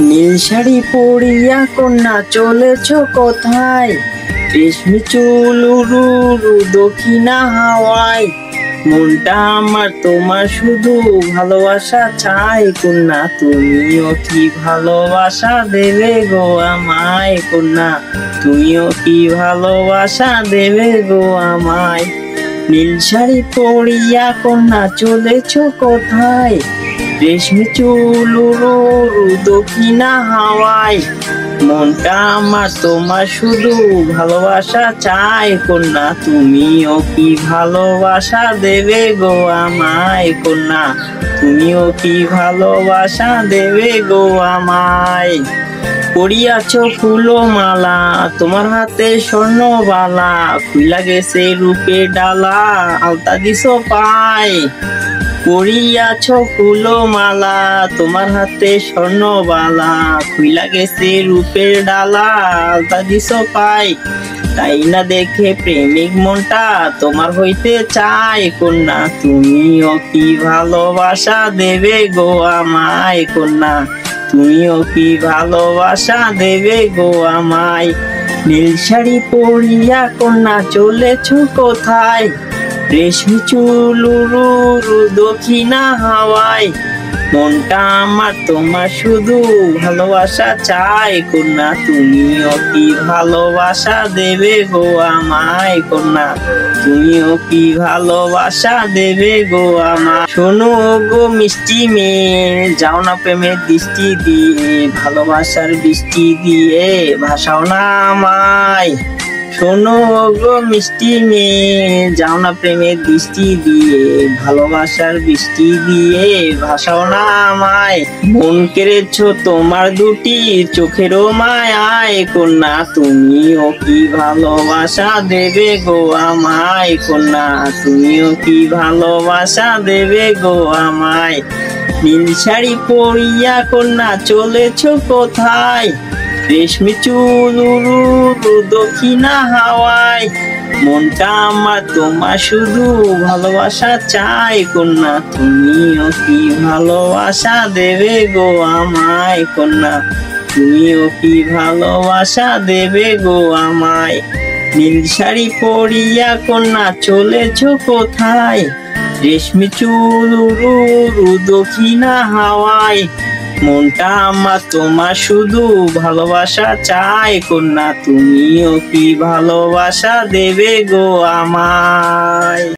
নীল শাড়ি পরিয়া কন্যা চলেছ কোথায়? রেশমি চুল উরু উরু দক্ষিণা হাওয়ায়। মনটা আমার তোমার শুধু ভালোবাসা চাই কন্যা, তুমিও কি ভালোবাসা দেবে গো আমায় কন্যা, তুমিও কি ভালোবাসা দেবে গো আমায়। নীল শাড়ি পরিয়া কন্যা চলেছ কোথায়? রেশমি চুল উরু উরু দক্ষিণা হাওয়ায়। মনটা আমার তোমার শুধু ভালোবাসা চাই কন্যা, তুমিও কি ভালোবাসা দেবে গো আমায় কন্যা, তুমিও কি ভালোবাসা দেবে গো আমায়। পরিয়াছ ফুলো মালা তোমার হাতে স্বর্ণবালা, খুইলা গেছে রূপে ডালা আলতা দিছো পায়। পরিয়াছ ফুলো মালা তোমার হাতে স্বর্ণবালা, খুইলা গেছে রূপের ডালা আলতা দিছো পায়। তাই না দেখে প্রেমিক মনটা তোমার হইতে চায় কন্যা, তুমিও কি ভালোবাসা দেবে গো আমায় কন্যা, তুমিও কি ভালোবাসা দেবে গো আমায়। নীল শাড়ি পরিয়া কন্যা চলেছ কোথায়? রেশমি চুল উরু উরু দক্ষিণা হাওয়ায়। মনটা আমার তোমার শুধু ভালোবাসা চাই কন্যা, তুমিও কি ভালোবাসা দেবে গো আমায় কন্যা, তুমিও কি ভালোবাসা দেবে গো আমায়। শোনো গো মিষ্টি মেয়ে, যাও না প্রেমের দৃষ্টি দিয়ে, ভালোবাসার বৃষ্টি দিয়ে ভাসাও না আমায়। শোনো গো মিষ্টি মেয়ে, যাও না প্রেমের দৃষ্টি দিয়ে, ভালোবাসার বৃষ্টি দিয়ে ভাসাও না আমায়। মন কেড়েছ তোমার দুটি চোখেরও মায়ায় কন্যা, তুমিও কি ভালোবাসা দেবে গো আমায় কন্যা, তুমিও কি ভালোবাসা দেবে গো আমায়। নীল শাড়ি পরিয়া কন্যা চলেছ কোথায়? রেশমি চুল উরু উরু দক্ষিণা হাওয়ায়। মনটা আমার তোমার শুধু ভালোবাসা চাই কন্যা, তুমিও কি ভালোবাসা দেবে গো আমায় কন্যা, তুমিও কি ভালোবাসা দেবে গো আমায়। নীল শাড়ি পরিয়া কন্যা চলেছ কোথায়? রেশমি চুল উরু উরু দক্ষিণা হাওয়ায়। মনটা আমার তোমার শুধু ভালোবাসা চাই কন্যা, তুমিও কি ভালোবাসা দেবে গো আমায়।